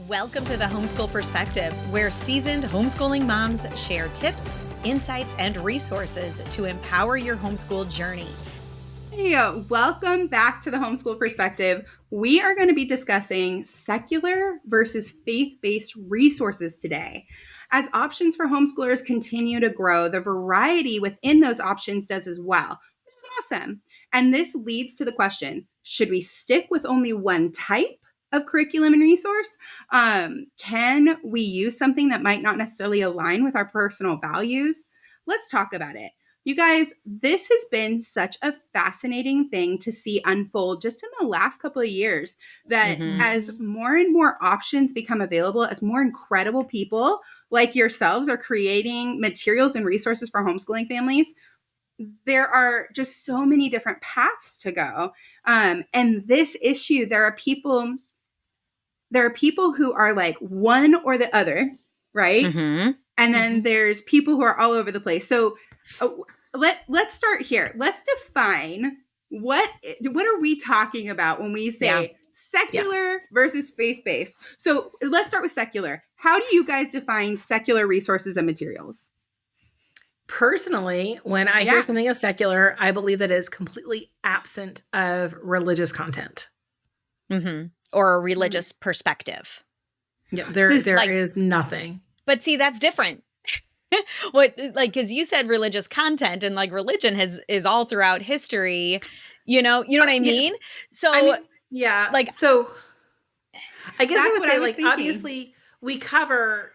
Welcome to the Homeschool Perspective, where seasoned homeschooling moms share tips, insights, and resources to empower your homeschool journey. Hey, welcome back to the Homeschool Perspective. We are going to be discussing secular versus faith-based resources today. As options for homeschoolers continue to grow, the variety within those options does as well, which is awesome. And this leads to the question, should we stick with only one type of curriculum and resource? Can we use something that might not necessarily align with our personal values? Let's talk about it. You guys, this has been such a fascinating thing to see unfold just in the last couple of years, that as more and more options become available, as more incredible people like yourselves are creating materials and resources for homeschooling families, there are just so many different paths to go. And this issue, there are people who are like one or the other, right? And then there's people who are all over the place. So let's start here. Let's define what are we talking about when we say secular versus faith-based. So let's start with secular. How do you guys define secular resources and materials? Personally, when I hear something as secular, I believe that it is completely absent of religious content. Or a religious perspective. Yeah, there is nothing. But see, that's different. Because you said religious content, and like religion is all throughout history. You know what I mean? So I guess I would say, like, obviously we cover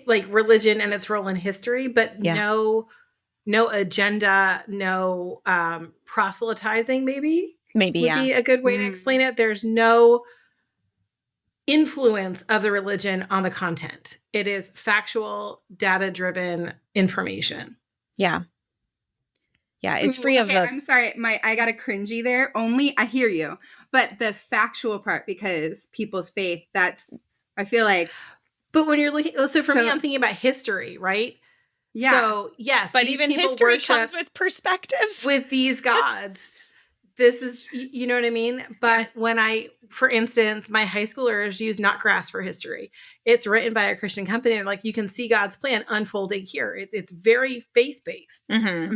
like religion and its role in history, but no agenda, no proselytizing. Maybe would be a good way to explain it. There's no influence of the religion on the content. It is factual, data-driven information. Yeah, it's free of I'm sorry, I got a cringy there. I hear you, but the factual part, because people's faith, I feel like. But when you're looking, for me, I'm thinking about history, right? Yeah. So yes, but even history comes with perspectives with these gods. This is, you know what I mean? But when for instance, my high schoolers use Not Grass for history. It's written by a Christian company. And like, you can see God's plan unfolding here. It's very faith-based.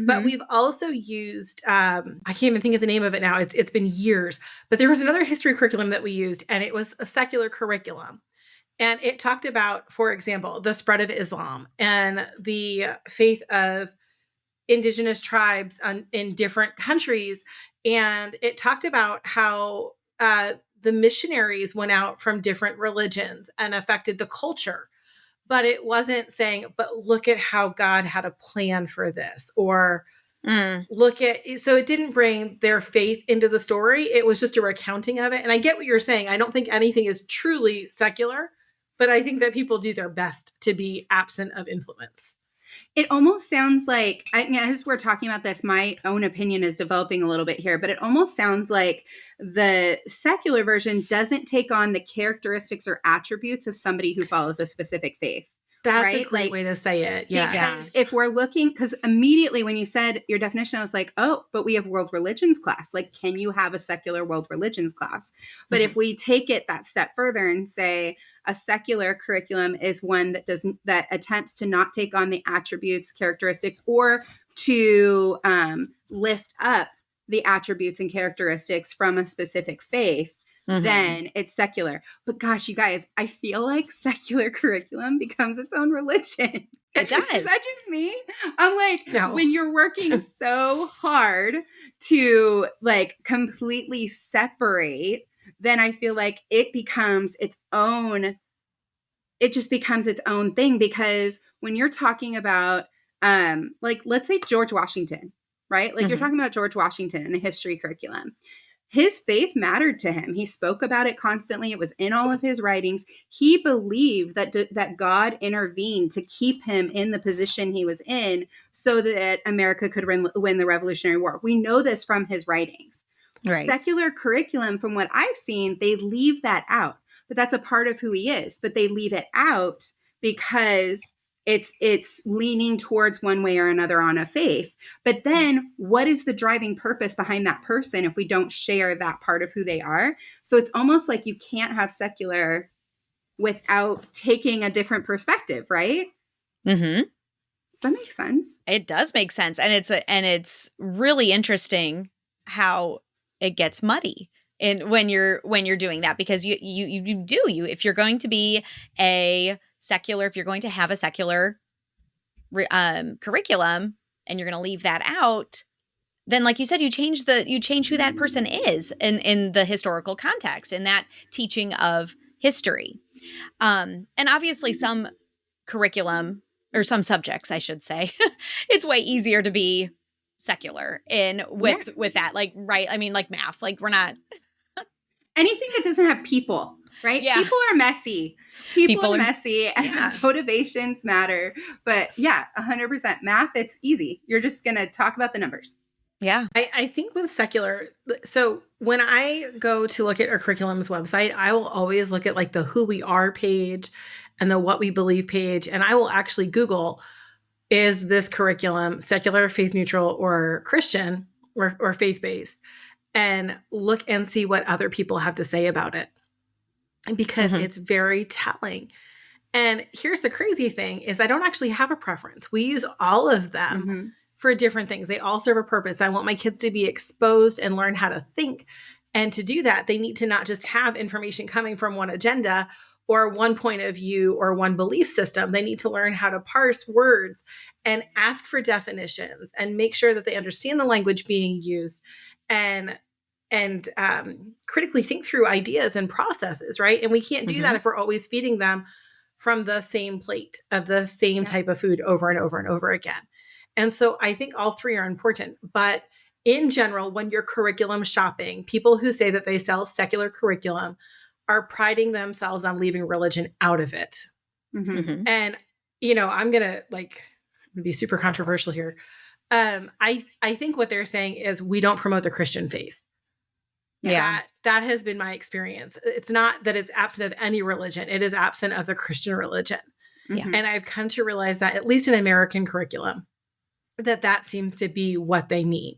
But we've also used, I can't even think of the name of it now. It's been years. But there was another history curriculum that we used, and it was a secular curriculum. And it talked about, for example, the spread of Islam and the faith of indigenous tribes in different countries. And it talked about how the missionaries went out from different religions and affected the culture. But it wasn't saying, but look at how God had a plan for this, or so it didn't bring their faith into the story. It was just a recounting of it. And I get what you're saying. I don't think anything is truly secular, but I think that people do their best to be absent of influence. It almost sounds like, as we're talking about this, my own opinion is developing a little bit here, but it almost sounds like the secular version doesn't take on the characteristics or attributes of somebody who follows a specific faith. That's a great way to say it. Yeah. Because if we're looking, because immediately when you said your definition, I was like, oh, but we have world religions class. Like, can you have a secular world religions class? But if we take it that step further and say a secular curriculum is one that attempts to not take on the attributes, characteristics, or to lift up the attributes and characteristics from a specific faith, then it's secular. But gosh, you guys, I feel like secular curriculum becomes its own religion. It does. Is that just me? I'm like, no. When you're working so hard to like completely separate, then I feel like it becomes its own. It just becomes its own thing, because when you're talking about, like, let's say George Washington, right? Like you're talking about George Washington in a history curriculum. His faith mattered to him. He spoke about it constantly. It was in all of his writings. He believed that God intervened to keep him in the position he was in so that America could win the Revolutionary War. We know this from his writings. Right. Secular curriculum, from what I've seen, they leave that out. But that's a part of who he is. But they leave it out because it's leaning towards one way or another on a faith. But then what is the driving purpose behind that person if we don't share that part of who they are? So it's almost like you can't have secular without taking a different perspective, right? Mm-hmm. Does that make sense? It does make sense. And it's really interesting how it gets muddy and when you're doing that, because if you're going to be if you're going to have a secular curriculum and you're going to leave that out, then like you said, you change who that person is in the historical context, in that teaching of history. And obviously some curriculum, or some subjects, I should say, it's way easier to be secular in with that. Like, right. I mean, like math, like we're not anything that doesn't have people, right? Yeah. People are messy. People are messy and yeah. motivations matter. But yeah, 100% math, it's easy. You're just going to talk about the numbers. Yeah. I think with secular, so when I go to look at our curriculum's website, I will always look at like the who we are page and the what we believe page. And I will actually Google, is this curriculum secular, faith neutral, or Christian, or faith-based? And look and see what other people have to say about it, because it's very telling. And here's the crazy thing is I don't actually have a preference. We use all of them for different things. They all serve a purpose. I want my kids to be exposed and learn how to think. And to do that, they need to not just have information coming from one agenda or one point of view or one belief system. They need to learn how to parse words and ask for definitions and make sure that they understand the language being used and critically think through ideas and processes, right? And we can't do that if we're always feeding them from the same plate of the same type of food over and over and over again. And so I think all three are important. But in general, when you're curriculum shopping, people who say that they sell secular curriculum are priding themselves on leaving religion out of it. And, I'm going to be super controversial here. I think what they're saying is we don't promote the Christian faith. Yeah. That has been my experience. It's not that it's absent of any religion. It is absent of the Christian religion. Yeah. And I've come to realize that, at least in American curriculum, that seems to be what they mean.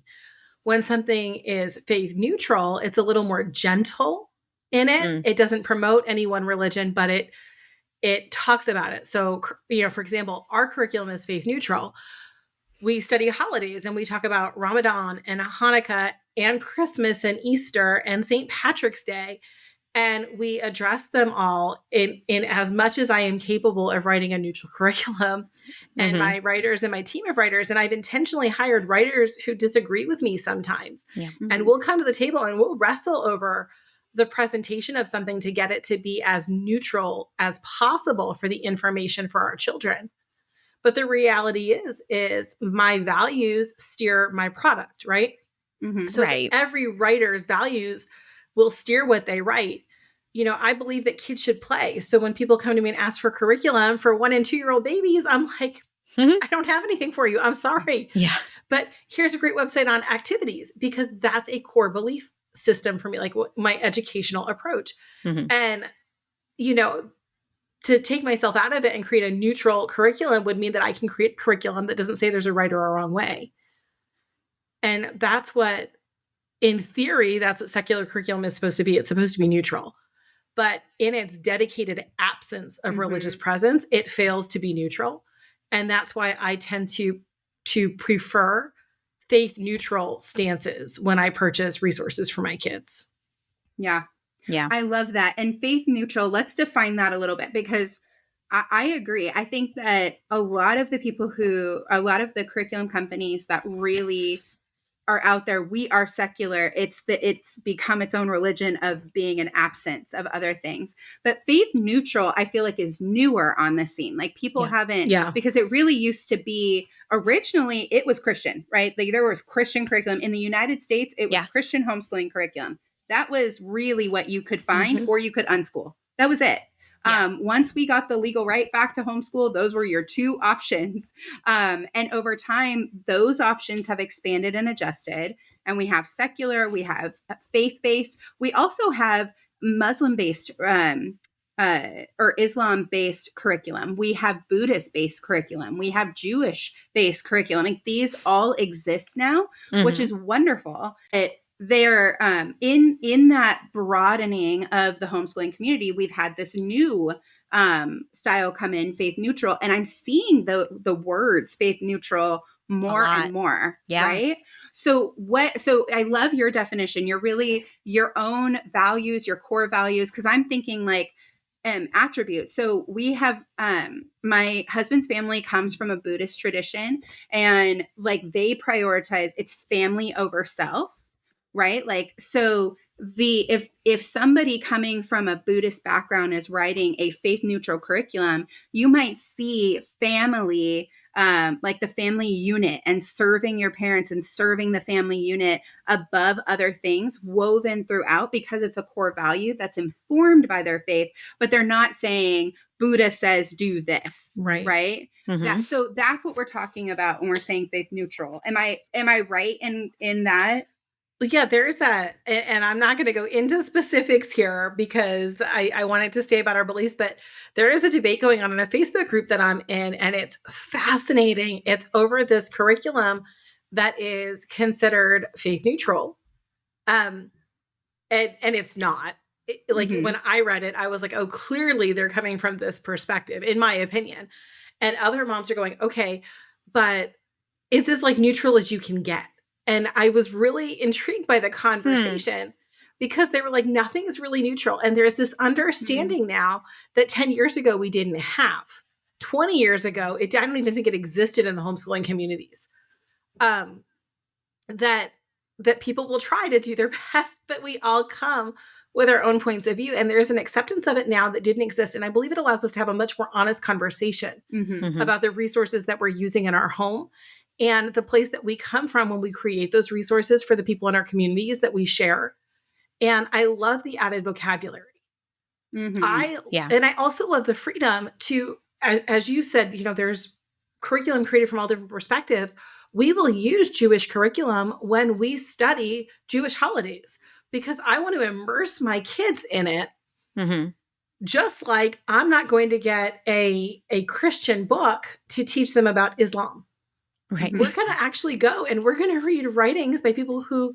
When something is faith neutral, it's a little more gentle in it. It doesn't promote any one religion, but it talks about it. So, for example, our curriculum is faith neutral. We study holidays and we talk about Ramadan and Hanukkah and Christmas and Easter and St. Patrick's Day. And we address them all in as much as I am capable of writing a neutral curriculum, and my writers and my team of writers. And I've intentionally hired writers who disagree with me sometimes. And we'll come to the table and we'll wrestle over the presentation of something to get it to be as neutral as possible for the information for our children. But the reality is my values steer my product, right? So every writer's values will steer what they write. I believe that kids should play. So when people come to me and ask for curriculum for 1 and 2-year-old babies, I'm like, I don't have anything for you. I'm sorry. Yeah. But here's a great website on activities, because that's a core belief system for me, like my educational approach. And, to take myself out of it and create a neutral curriculum would mean that I can create a curriculum that doesn't say there's a right or a wrong way. And that's what, in theory, that's what secular curriculum is supposed to be. It's supposed to be neutral. But in its dedicated absence of religious presence, it fails to be neutral. And that's why I tend to prefer faith neutral stances when I purchase resources for my kids. Yeah. Yeah. I love that. And faith neutral, let's define that a little bit, because I agree. I think that a lot of the curriculum companies that really are out there, we are secular. It's become its own religion of being an absence of other things. But faith neutral, I feel like, is newer on the scene. Like people haven't, because it really used to be, originally it was Christian, right? Like there was Christian curriculum in the United States. It was Christian homeschooling curriculum. That was really what you could find, or you could unschool. That was it. Once we got the legal right back to homeschool, those were your two options. And over time, those options have expanded and adjusted. And we have secular, we have faith-based. We also have Muslim-based or Islam-based curriculum. We have Buddhist-based curriculum. We have Jewish-based curriculum. Like these all exist now, which is wonderful. they're in that broadening of the homeschooling community, we've had this new style come in, faith neutral, and I'm seeing the words faith neutral more and more. Yeah. Right. So I love your definition. You're really your own values, your core values, because I'm thinking like attributes. So we have my husband's family comes from a Buddhist tradition, and like they prioritize it's family over self, right? Like so the if somebody coming from a Buddhist background is writing a faith neutral curriculum, you might see family like the family unit and serving your parents and serving the family unit above other things woven throughout, because it's a core value that's informed by their faith, but they're not saying Buddha says do this, right? Mm-hmm. So that's what we're talking about when we're saying faith neutral. Am I right in that? Yeah, there's and I'm not going to go into specifics here because I wanted to stay about our beliefs, but there is a debate going on in a Facebook group that I'm in, and it's fascinating. It's over this curriculum that is considered faith neutral. And it's not. When I read it, I was like, oh, clearly they're coming from this perspective, in my opinion. And other moms are going, okay, but it's as like neutral as you can get. And I was really intrigued by the conversation because they were like, nothing is really neutral. And there's this understanding now that 10 years ago we didn't have. 20 years ago, I don't even think it existed in the homeschooling communities. That people will try to do their best, but we all come with our own points of view. And there's an acceptance of it now that didn't exist. And I believe it allows us to have a much more honest conversation about the resources that we're using in our home and the place that we come from when we create those resources for the people in our communities that we share. And I love the added vocabulary. And I also love the freedom to, as you said, there's curriculum created from all different perspectives. We will use Jewish curriculum when we study Jewish holidays because I want to immerse my kids in it. Just like I'm not going to get a Christian book to teach them about Islam. Right. We're going to actually go and we're going to read writings by people who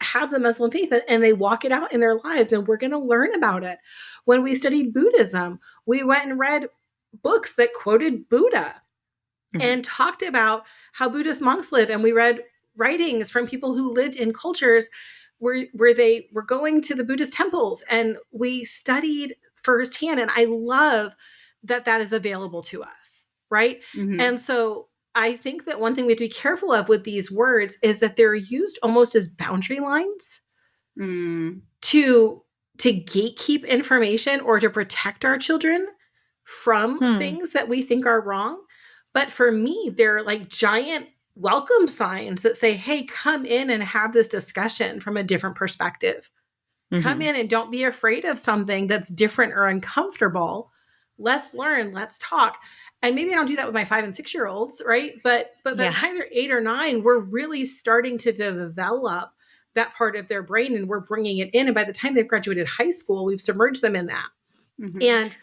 have the Muslim faith and they walk it out in their lives, and we're going to learn about it. When we studied Buddhism, we went and read books that quoted Buddha and talked about how Buddhist monks live. And we read writings from people who lived in cultures where they were going to the Buddhist temples, and we studied firsthand. And I love that is available to us. Right. And so I think that one thing we have to be careful of with these words is that they're used almost as boundary lines to gatekeep information or to protect our children from things that we think are wrong. But for me, they're like giant welcome signs that say, hey, come in and have this discussion from a different perspective. Come in and don't be afraid of something that's different or uncomfortable. Let's learn, let's talk. And maybe I don't do that with my 5 and 6 year olds, right? But by the time they're 8 or 9, we're really starting to develop that part of their brain, and we're bringing it in. And by the time they've graduated high school, we've submerged them in that. And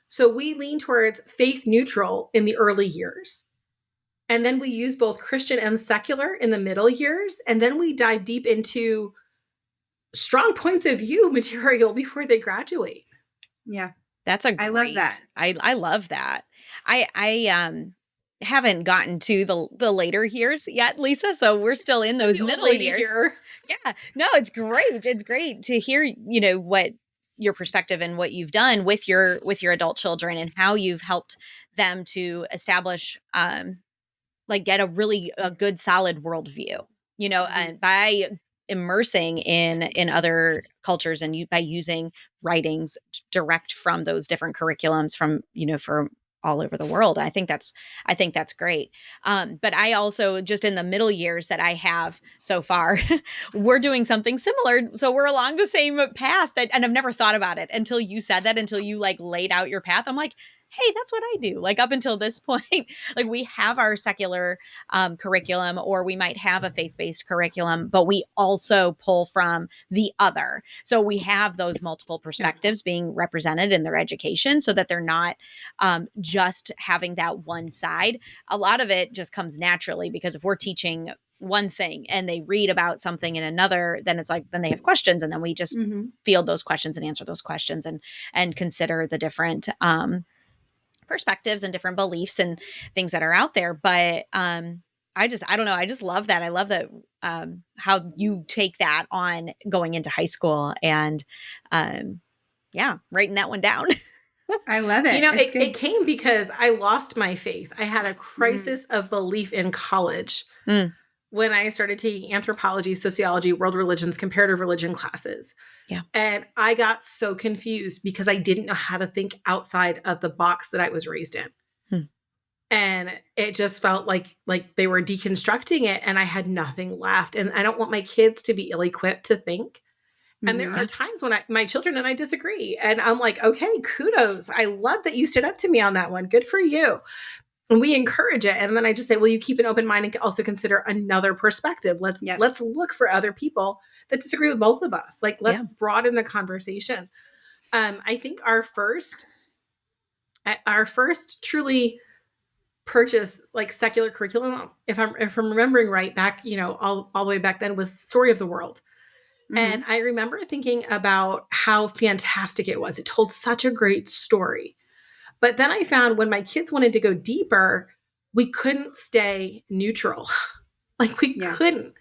so we lean towards faith neutral in the early years. And then we use both Christian and secular in the middle years. And then we dive deep into strong points of view material before they graduate. Yeah. I love that. I love that. I haven't gotten to the later years yet, Lisa. So we're still in those middle years. Yeah. No, it's great. It's great to hear, what your perspective and what you've done with your adult children and how you've helped them to establish, get a good solid worldview, and by immersing in other cultures and by using writings direct from those different curriculums from all over the world. I think that's great. But I also, just in the middle years that I have so far, we're doing something similar. So we're along the same path and I've never thought about it until you said that, until you laid out your path. I'm like, hey, that's what I do. Up until this point, we have our secular curriculum, or we might have a faith-based curriculum, but we also pull from the other. So we have those multiple perspectives being represented in their education so that they're not just having that one side. A lot of it just comes naturally because if we're teaching one thing and they read about something in another, then it's like, then they have questions, and then we just Mm-hmm. field those questions and answer those questions and consider the different perspectives and different beliefs and things that are out there. But I don't know. I just love that. I love that how you take that on going into high school and writing that one down. I love it. You know, It's it good. came because I lost my faith. I had a Mm. crisis of belief in college Mm. when I started taking anthropology, sociology, world religions, comparative religion classes. Yeah. And I got so confused because I didn't know how to think outside of the box that I was raised in. Hmm. And it just felt like they were deconstructing it and I had nothing left. And I don't want my kids to be ill-equipped to think. And there Mhm. are times when my children and I disagree. And I'm like, okay, kudos. I love that you stood up to me on that one. Good for you. And we encourage it. And then I just say, well, you keep an open mind and also consider another perspective. Let's Yep. look for other people that disagree with both of us. Like, let's broaden the conversation. I think our first truly purchase like secular curriculum, if I'm remembering right, back, all the way back then, was Story of the World. And I remember thinking about how fantastic it was. It told such a great story. But then I found when my kids wanted to go deeper, we couldn't stay neutral. Like we couldn't.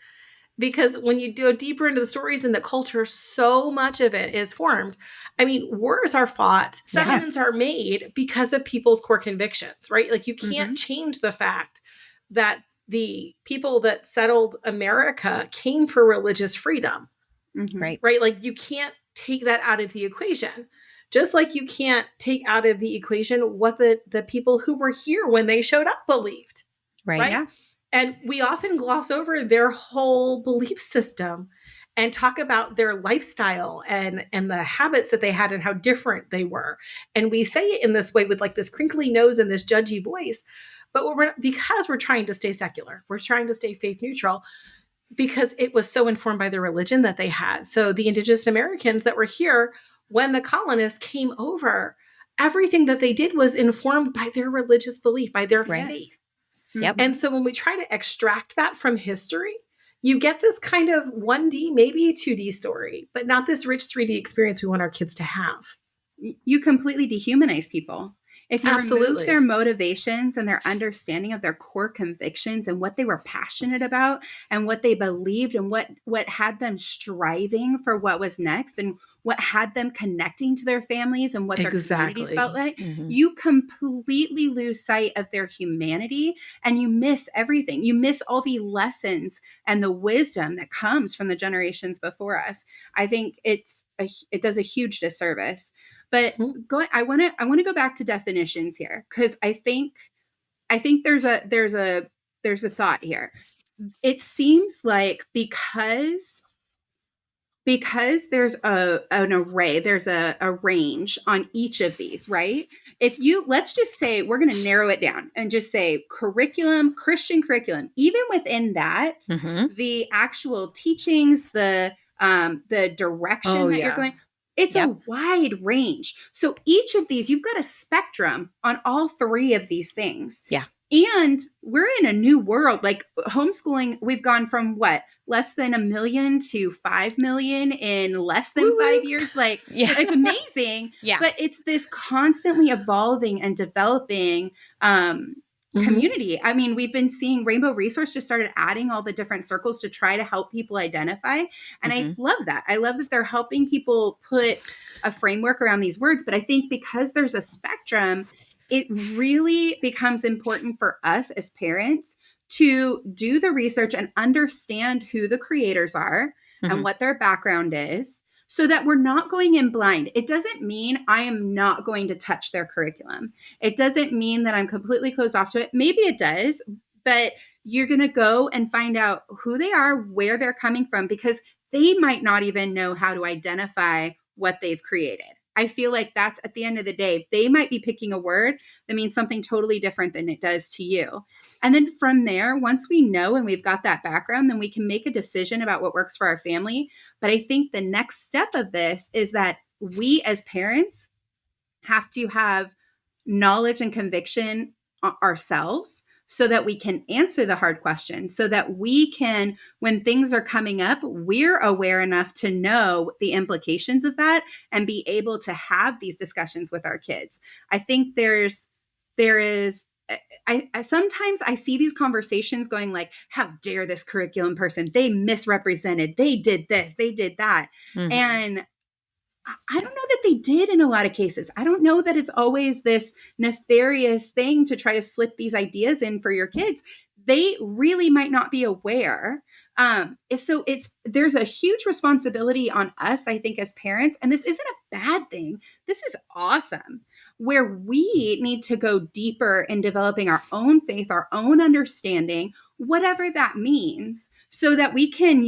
Because when you go deeper into the stories and the culture, so much of it is formed. I mean, wars are fought, settlements are made because of people's core convictions, right? Like you can't change the fact that the people that settled America came for religious freedom. Right. Right. Like you can't take that out of the equation, just like you can't take out of the equation what the people who were here when they showed up believed. Right. Yeah. And we often gloss over their whole belief system and talk about their lifestyle and the habits that they had and how different they were. And we say it in this way with like this crinkly nose and this judgy voice. But because we're trying to stay secular, we're trying to stay faith neutral, because it was so informed by the religion that they had. So the indigenous Americans that were here when the colonists came over, everything that they did was informed by their religious belief, by their faith. Yep. And so when we try to extract that from history, you get this kind of 1D, maybe 2D story, but not this rich 3D experience we want our kids to have. You completely dehumanize people. If you remove their motivations and their understanding of their core convictions and what they were passionate about and what they believed and what had them striving for what was next and what had them connecting to their families and what their communities felt like, you completely lose sight of their humanity and you miss everything. You miss all the lessons and the wisdom that comes from the generations before us. I think it does a huge disservice. But I want to go back to definitions here because I think there's a thought here. It seems like because there's an array, there's a range on each of these, right? Let's just say we're going to narrow it down and just say curriculum, Christian curriculum. Even within that, the actual teachings, the direction that you're going. It's a wide range. So each of these, you've got a spectrum on all three of these things. Yeah. And we're in a new world. Like homeschooling, we've gone from less than 1 million to 5 million in less than 5 years. Like it's amazing. But it's this constantly evolving and developing community. I mean, we've been seeing Rainbow Resource just started adding all the different circles to try to help people identify. And I love that. I love that they're helping people put a framework around these words. But I think because there's a spectrum, it really becomes important for us as parents to do the research and understand who the creators are and what their background is, so that we're not going in blind. It doesn't mean I am not going to touch their curriculum. It doesn't mean that I'm completely closed off to it. Maybe it does, but you're going to go and find out who they are, where they're coming from, because they might not even know how to identify what they've created. I feel like that's at the end of the day, they might be picking a word that means something totally different than it does to you. And then from there, once we know and we've got that background, then we can make a decision about what works for our family. But I think the next step of this is that we as parents have to have knowledge and conviction ourselves so that we can answer the hard questions, so that we can, when things are coming up, we're aware enough to know the implications of that and be able to have these discussions with our kids. I think there is, I sometimes I see these conversations going like, how dare this curriculum person, they misrepresented, they did this, they did that. Mhm. And I don't know that they did in a lot of cases. I don't know that it's always this nefarious thing to try to slip these ideas in for your kids. They really might not be aware. So there's a huge responsibility on us, I think, as parents. And this isn't a bad thing. This is awesome, where we need to go deeper in developing our own faith, our own understanding, whatever that means, so that we can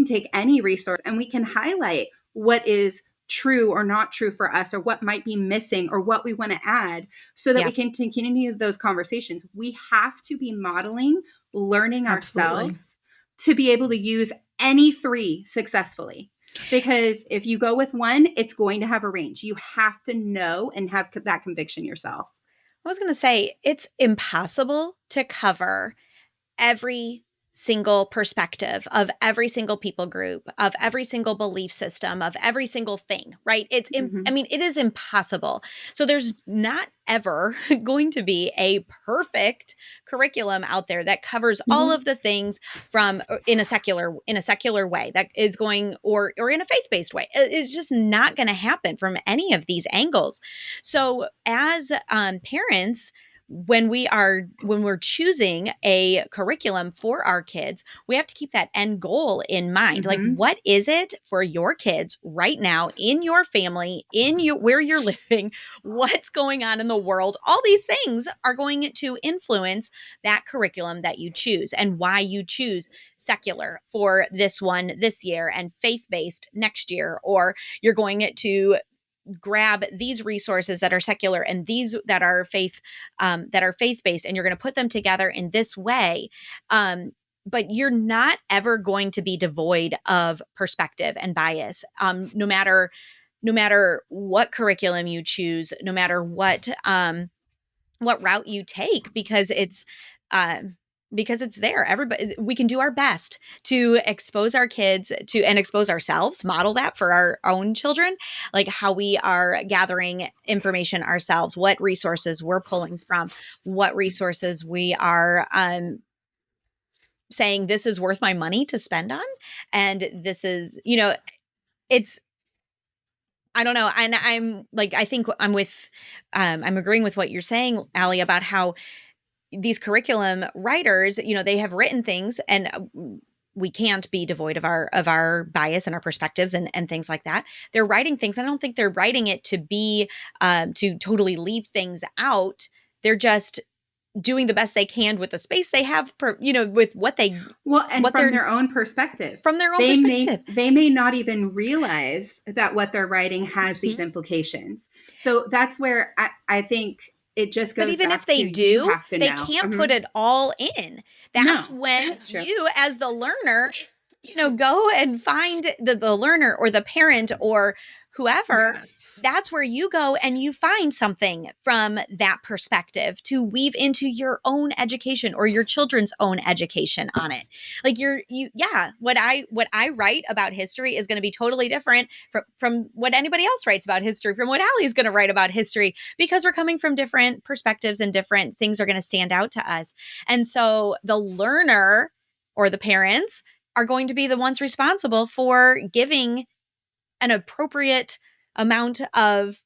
take any resource and we can highlight what is true or not true for us, or what might be missing, or what we want to add, so that Yeah. we can continue those conversations. We have to be modeling learning Absolutely. ourselves to be able to use any three successfully. Because if you go with one, it's going to have a range. You have to know and have that conviction yourself. I was going to say, it's impossible to cover every single perspective of every single people group, of every single belief system, of every single thing, right? I mean, it is impossible. So there's not ever going to be a perfect curriculum out there that covers all of the things from in a secular way that is going, or in a faith-based way. It's just not going to happen from any of these angles. So as parents, when we're choosing a curriculum for our kids, we have to keep that end goal in mind. Like, what is it for your kids right now, in your family, where you're living, what's going on in the world? All these things are going to influence that curriculum that you choose, and why you choose secular for this one this year and faith-based next year, or you're going to grab these resources that are secular and these that are faith-based, and you're going to put them together in this way. But you're not ever going to be devoid of perspective and bias, no matter what curriculum you choose, no matter what route you take, because it's there. Everybody, we can do our best to expose our kids to, and expose ourselves, model that for our own children, like how we are gathering information ourselves, what resources we're pulling from, what resources we are saying this is worth my money to spend on. And this is, it's, I don't know. And I'm like, I think I'm agreeing with what you're saying, Ally, about how these curriculum writers, they have written things, and we can't be devoid of our bias and our perspectives and things like that. They're writing things. I don't think they're writing it to be to totally leave things out. They're just doing the best they can with the space they have, with what they and from their own perspective. From their own perspective, they may not even realize that what they're writing has these implications. So that's where I think it just goes. But even back if they to, do, they know. can't put it all in. That's when you, as the learner, go and find the learner or the parent or whoever. Yes. That's where you go and you find something from that perspective to weave into your own education or your children's own education on it. Like what I write about history is going to be totally different from what anybody else writes about history, from what Ally's going to write about history, because we're coming from different perspectives and different things are going to stand out to us. And so the learner or the parents are going to be the ones responsible for giving an appropriate amount of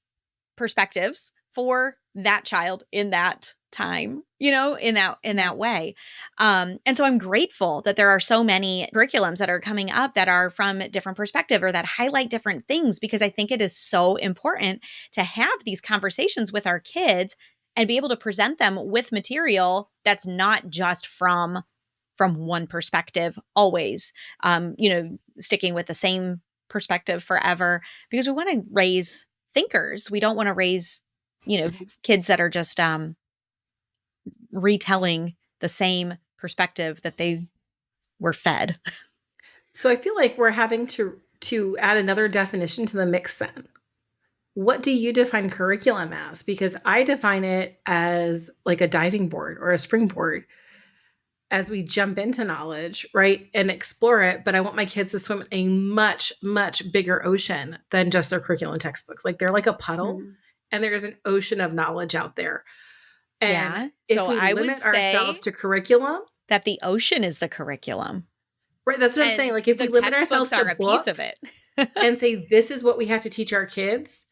perspectives for that child in that time, in that way. And so I'm grateful that there are so many curriculums that are coming up that are from different perspective or that highlight different things, because I think it is so important to have these conversations with our kids and be able to present them with material that's not just from one perspective always, sticking with the same perspective forever, because we want to raise thinkers. We don't want to raise, kids that are just retelling the same perspective that they were fed. So I feel like we're having to add another definition to the mix then. what do you define curriculum as? Because I define it as like a diving board or a springboard as we jump into knowledge, right? And explore it. But I want my kids to swim in a much, much bigger ocean than just their curriculum textbooks. Like they're like a puddle Mhm. and there's an ocean of knowledge out there. And Yeah. if So we I would limit say ourselves to curriculum, that the ocean is the curriculum. right? That's what I'm saying. And Like if the we limit ourselves textbooks are to a piece of books it. and say, this is what we have to teach our kids,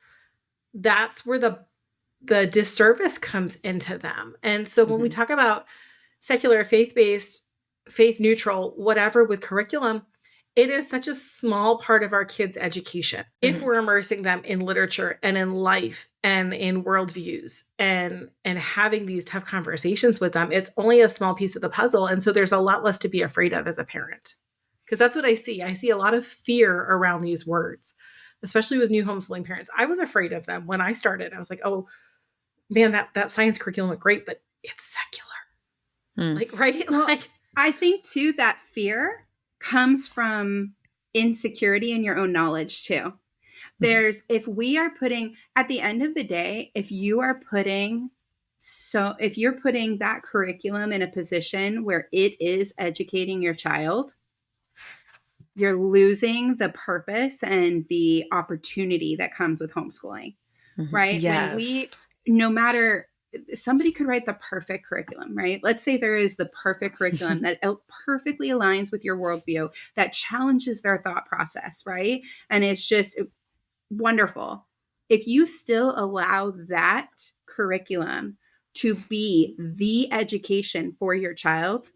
that's where the disservice comes into them. And so when we talk about secular, faith-based, faith neutral, whatever with curriculum, it is such a small part of our kids' education. If we're immersing them in literature and in life and in worldviews and having these tough conversations with them, it's only a small piece of the puzzle. And so there's a lot less to be afraid of as a parent. Because that's what I see. I see a lot of fear around these words, especially with new homeschooling parents. I was afraid of them when I started. I was like, oh man, that science curriculum looked great, but it's secular. Like, right? Well, like, I think too that fear comes from insecurity in your own knowledge too. If we are putting, at the end of the day, if you're putting that curriculum in a position where it is educating your child, you're losing the purpose and the opportunity that comes with homeschooling, right? yes. No matter, somebody could write the perfect curriculum, right? Let's say there is the perfect curriculum that perfectly aligns with your worldview, that challenges their thought process, right? And it's just wonderful. If you still allow that curriculum to be the education for your child,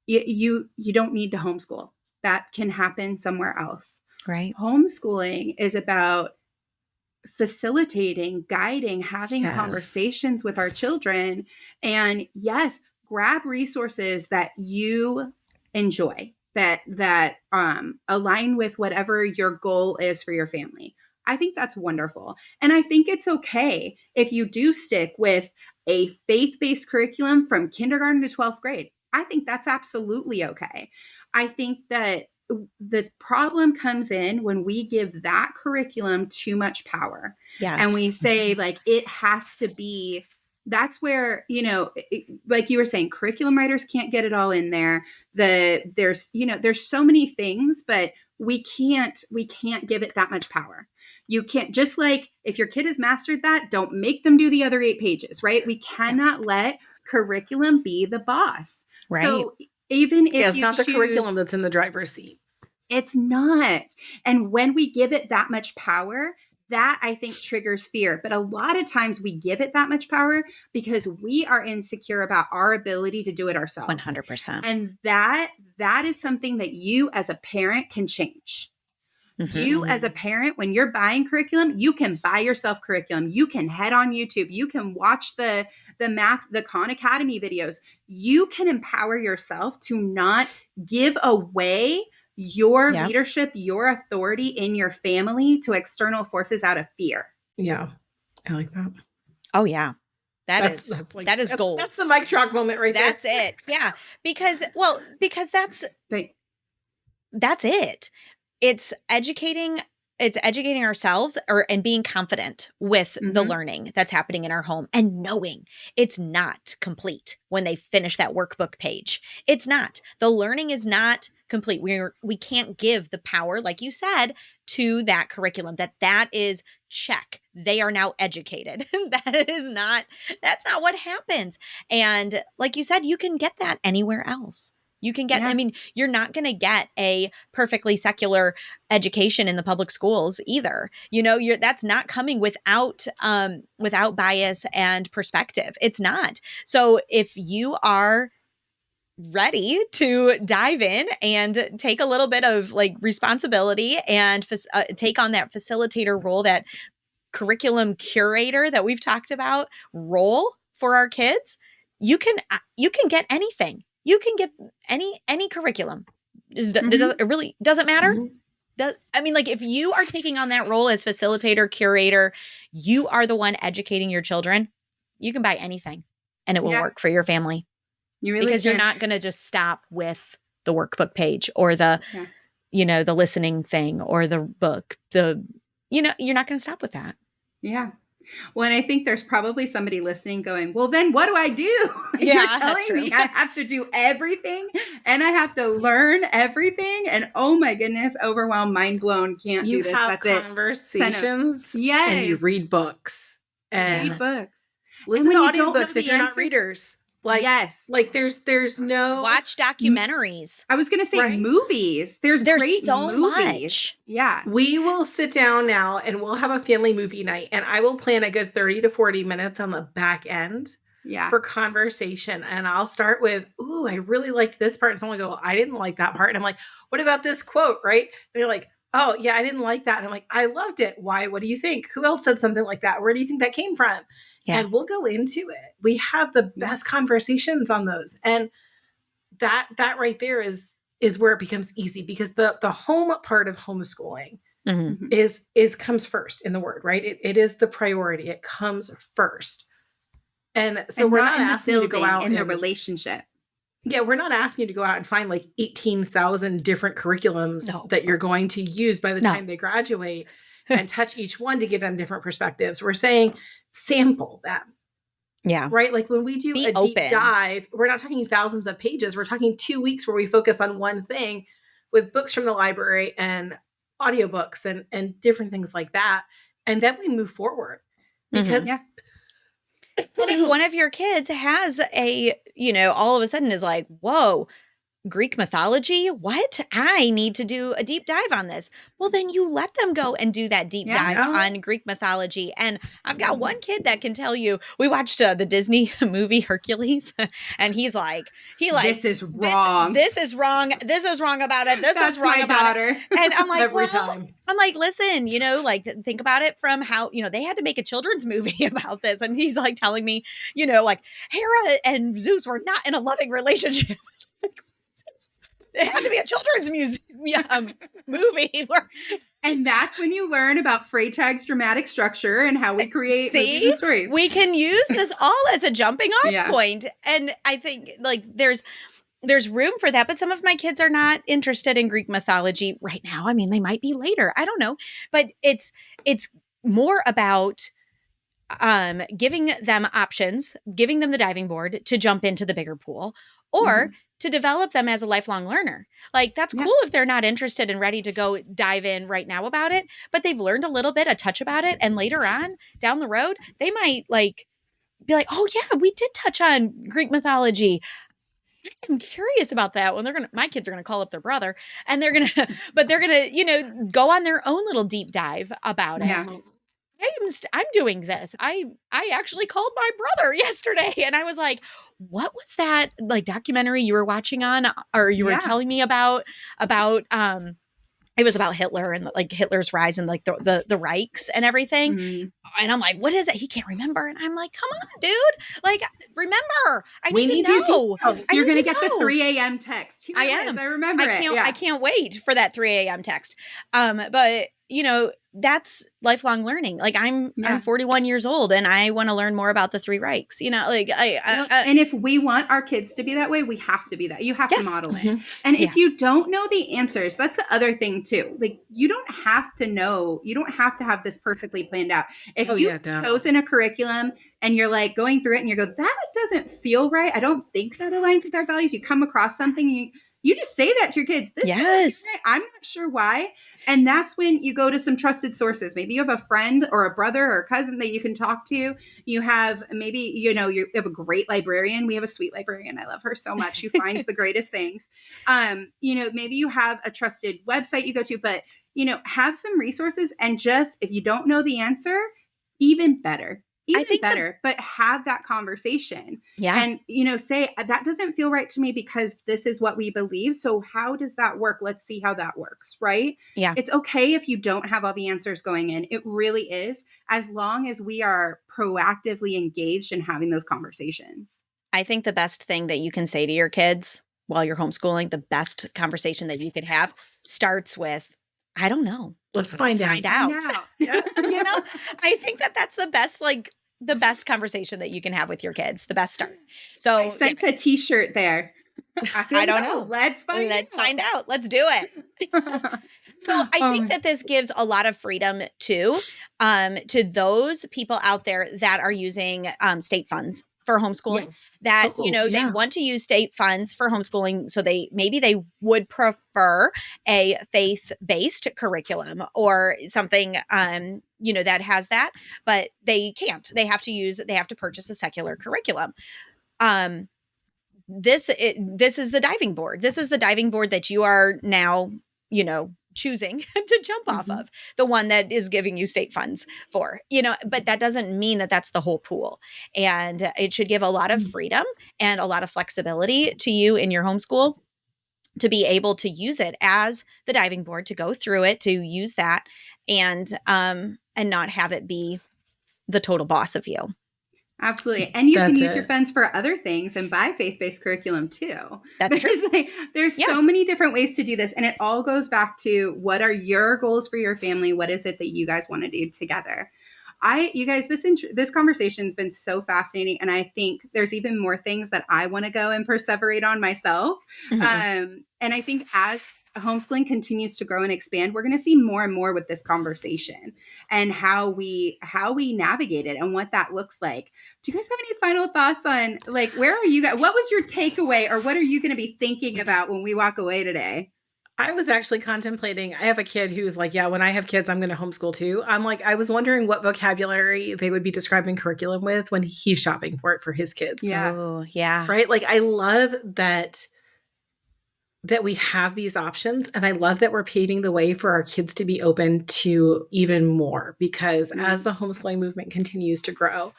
you don't need to homeschool. That can happen somewhere else. Right. Homeschooling is about facilitating, guiding, having conversations with our children. And yes, grab resources that you enjoy, that align with whatever your goal is for your family. I think that's wonderful. And I think it's okay if you do stick with a faith-based curriculum from kindergarten to 12th grade. I think that's absolutely okay. I think that the problem comes in when we give that curriculum too much power. Yes. And we say like, it has to be, that's where, like you were saying, curriculum writers can't get it all in there. There's so many things, but we can't give it that much power. You can't, just like if your kid has mastered that, don't make them do the other 8 pages, right? We cannot let curriculum be the boss. Right. So even if it's not the curriculum that's in the driver's seat. It's not. And when we give it that much power, that I think triggers fear. But a lot of times we give it that much power because we are insecure about our ability to do it ourselves. 100%. And that is something that you as a parent can change. You as a parent, when you're buying curriculum, you can buy yourself curriculum. You can head on YouTube. You can watch the Khan Academy videos. You can empower yourself to not give away your leadership, your authority in your family to external forces out of fear. Yeah. I like that. Oh yeah. That is gold. That's the mic drop moment right there. That's it. Yeah. Because that's it. It's educating ourselves and being confident with the learning that's happening in our home and knowing it's not complete when they finish that workbook page. It's not. The learning is not complete. We can't give the power, like you said, to that curriculum. That is check. They are now educated. That's not what happens. And like you said, you can get that anywhere else. You can get, you're not going to get a perfectly secular education in the public schools either. That's not coming without bias and perspective. It's not. So if you are ready to dive in and take a little bit of like responsibility and take on that facilitator role, that curriculum curator that we've talked about role for our kids, you can get anything. You can get any curriculum. It really doesn't matter. If you are taking on that role as facilitator, curator, you are the one educating your children. You can buy anything and it will work for your family. Because you're not going to just stop with the workbook page or the listening thing or the book. You're not going to stop with that. Yeah. Well, and I think there's probably somebody listening going, well, then what do I do? Yeah, You're that's telling true. me I have to do everything and I have to learn everything. And oh my goodness, overwhelmed, mind blown, can't You do this. have That's it. conversations and you Yes. read books Read and books. And listen when to you don't know audiobooks if the you're not answer, readers. Like, yes. like there's no Watch documentaries. I was going to say right. movies. There's great so movies. much. Yeah. We will sit down now and we'll have a family movie night and I will plan a good 30 to 40 minutes on the back end Yeah. for conversation. And I'll start with, ooh, I really liked this part. And someone will go, I didn't like that part. And I'm like, what about this quote? Right. And they're like, oh yeah, I didn't like that. And I'm like, I loved it. Why? What do you think? Who else said something like that? Where do you think that came from? Yeah. And we'll go into it. We have the best conversations on those. And that right there is where it becomes easy because the home part of homeschooling Mm-hmm. is comes first in the word, right? It is the priority. It comes first. And so And we're not not in the asking you to go building, out in the and relationship. yeah, we're not asking you to go out and find like 18,000 different curriculums that you're going to use by the time they graduate and touch each one to give them different perspectives. We're saying sample them. Yeah. Right? Like when we do Be a deep open. dive, we're not talking thousands of pages. We're talking 2 weeks where we focus on one thing with books from the library and audiobooks and different things like that. And then we move forward. Because Yeah. And if one of your kids has a, all of a sudden is like, whoa, Greek mythology? What? I need to do a deep dive on this. Well, then you let them go and do that deep dive on Greek mythology. And I've got one kid that can tell you, we watched the Disney movie Hercules, and he's like, this is wrong. This is wrong. This is wrong about it. This is wrong about it. And I'm like, every time. I'm like, listen, think about it from how, they had to make a children's movie about this. And he's like telling me, like Hera and Zeus were not in a loving relationship. It had to be a children's movie. And that's when you learn about Freytag's dramatic structure and how we create movies and stories. We can use this all as a jumping off point. And I think there's room for that. But some of my kids are not interested in Greek mythology right now. I mean, they might be later. I don't know. But it's more about giving them options, giving them the diving board to jump into the bigger pool, or to develop them as a lifelong learner. Like, that's cool if they're not interested and ready to go dive in right now about it, but they've learned a little bit, a touch about it. And later on down the road, they might be like, oh yeah, we did touch on Greek mythology. I'm curious about that. When my kids are going to call up their brother and they're going to, go on their own little deep dive about it. Yeah. I'm doing this. I actually called my brother yesterday and I was like, what was that documentary you were watching on or you were telling me about it was about Hitler and Hitler's rise and the Reichs and everything. And I'm like, what is it? He can't remember. And I'm like, come on, dude. Remember. I need to know. You're going to get the 3 a.m. text. I am. I remember it. I can't wait for that 3 a.m. text. But that's lifelong learning. I'm 41 years old and I want to learn more about the 3 Reichs, and if we want our kids to be that way, we have to be that. You have to model it. And if you don't know the answers, that's the other thing too. You don't have to know, you don't have to have this perfectly planned out. If you've chosen a curriculum and you're going through it and you go, that doesn't feel right. I don't think that aligns with our values. You come across something, you just say that to your kids. This is right. I'm not sure why. And that's when you go to some trusted sources. Maybe you have a friend or a brother or a cousin that you can talk to. You have you have a great librarian. We have a sweet librarian. I love her so much. Who finds the greatest things. Maybe you have a trusted website you go to, but, have some resources and just, if you don't know the answer, even better. But have that conversation. Yeah. And, say that doesn't feel right to me because this is what we believe. So how does that work? Let's see how that works. Right. Yeah. It's okay if you don't have all the answers going in. It really is, as long as we are proactively engaged in having those conversations. I think the best thing that you can say to your kids while you're homeschooling, the best conversation that you could have starts with, I don't know. Let's find out. Yeah. I think that's the best, the best conversation that you can have with your kids, the best start. So I sense a t-shirt there. I don't know. Let's find out. Let's do it. So I think Um, that this gives a lot of freedom to those people out there that are using state funds for homeschooling, yes. that, Oh, they yeah. want to use state funds for homeschooling. So they would prefer a faith-based curriculum or something, that has that, but they can't. They have to purchase a secular curriculum. Um, this is the diving board. This is the diving board that you are now, choosing to jump off Mhm. of, the one that is giving you state funds for, but that doesn't mean that that's the whole pool. And it should give a lot of Mm. freedom and a lot of flexibility to you in your homeschool to be able to use it as the diving board, to go through it, to use that, and not have it be the total boss of you. Absolutely. And you can That's use your it. funds for other things and buy faith-based curriculum too. That's true. There's Yeah. so many different ways to do this. And it all goes back to, what are your goals for your family? What is it that you guys want to do together? You guys, this conversation's been so fascinating. And I think there's even more things that I want to go and perseverate on myself. Mhm. And I think as homeschooling continues to grow and expand, we're going to see more and more with this conversation and how we navigate it and what that looks like. Do you guys have any final thoughts on, like, where are you guys? What was your takeaway, or what are you going to be thinking about when we walk away today? I was actually contemplating. I have a kid who's like, yeah, when I have kids, I'm going to homeschool too. I'm like, I was wondering what vocabulary they would be describing curriculum with when he's shopping for it for his kids. Yeah. Oh, yeah. Right. Like, I love that we have these options, and I love that we're paving the way for our kids to be open to even more, because as the homeschooling movement continues to grow,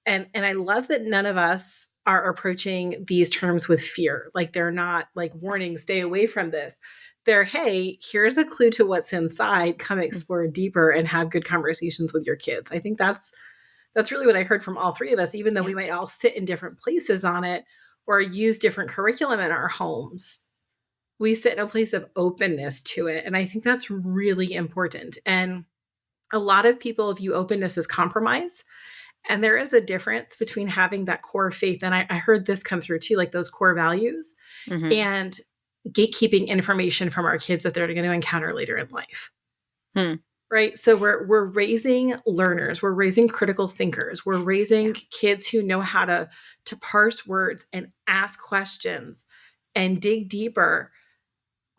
and I love that none of us are approaching these terms with fear. Like, they're not like, warning, stay away from this. They're, hey, here's a clue to what's inside. Come explore deeper and have good conversations with your kids. I think that's really what I heard from all three of us, even though Yeah. we might all sit in different places on it or use different curriculum in our homes. We sit in a place of openness to it. And I think that's really important. And a lot of people view openness as compromise. And there is a difference between having that core faith. And I heard this come through too, like those core values, Mhm. and gatekeeping information from our kids that they're going to encounter later in life. Hmm. Right. So we're raising learners, we're raising critical thinkers, we're raising kids who know how to parse words and ask questions and dig deeper,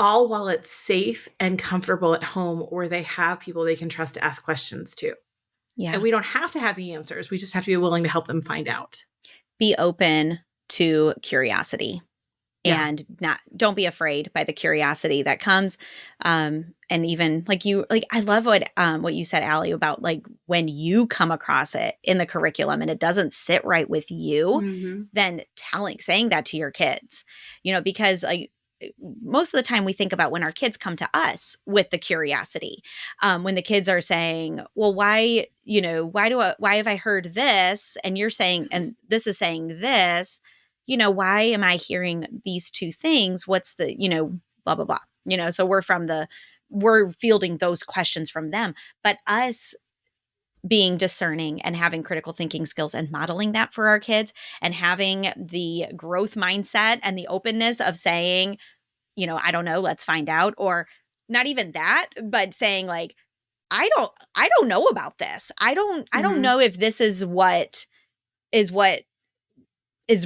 all while it's safe and comfortable at home, where they have people they can trust to ask questions to. And Yeah. we don't have to have the answers. We just have to be willing to help them find out. Be open to curiosity, Yeah. and don't be afraid by the curiosity that comes. And even I love what you said, Allie, about like when you come across it in the curriculum and it doesn't sit right with you, Mm-hmm. then saying that to your kids, because like most of the time we think about when our kids come to us with the curiosity, when the kids are saying, well, why have I heard this, and you're saying, and this is saying this, why am I hearing these two things? What's the, blah, blah, blah, so we're fielding those questions from them, but us being discerning and having critical thinking skills and modeling that for our kids, and having the growth mindset and the openness of saying, I don't know, let's find out. Or not even that, but saying like, I don't know about this. I don't Mm-hmm. know if this is what is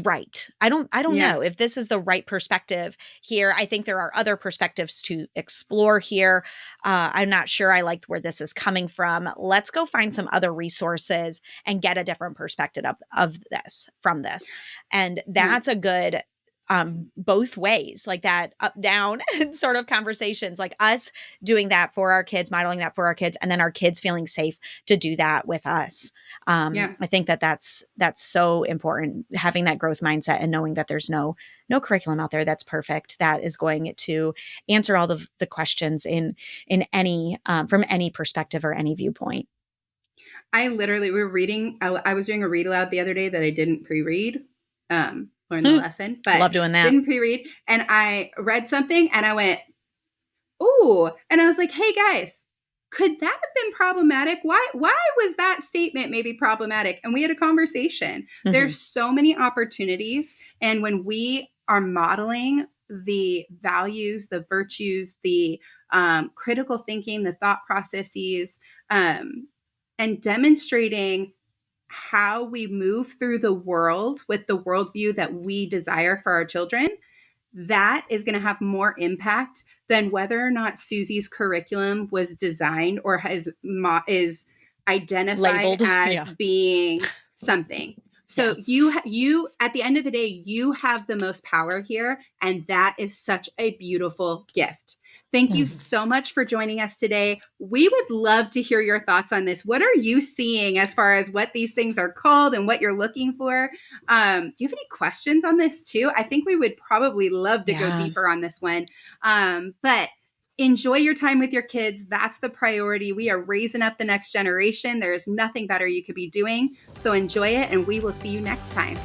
right. I don't Yeah. know if this is the right perspective here. I think there are other perspectives to explore here. I'm not sure I like where this is coming from. Let's go find some other resources and get a different perspective of this from this. And that's a good both ways, like that up down sort of conversations, like us doing that for our kids, modeling that for our kids, and then our kids feeling safe to do that with us. Yeah. I think that's so important, having that growth mindset and knowing that there's no curriculum out there that's perfect, that is going to answer all the questions in any from any perspective or any viewpoint. We were reading, I was doing a read aloud the other day that I didn't pre-read, learn the lesson, but Love doing that. didn't pre-read. And I read something and I went, ooh. And I was like, hey guys, could that have been problematic? Why was that statement maybe problematic? And we had a conversation. Mhm. There's so many opportunities. And when we are modeling the values, the virtues, the critical thinking, the thought processes, and demonstrating how we move through the world with the worldview that we desire for our children, that is going to have more impact than whether or not Susie's curriculum was designed or is identified Labeled. as being something. So you at the end of the day, you have the most power here, and that is such a beautiful gift. Thank you so much for joining us today. We would love to hear your thoughts on this. What are you seeing as far as what these things are called and what you're looking for? Do you have any questions on this too? I think we would probably love to go deeper on this one. But enjoy your time with your kids. That's the priority. We are raising up the next generation. There is nothing better you could be doing. So enjoy it, and we will see you next time.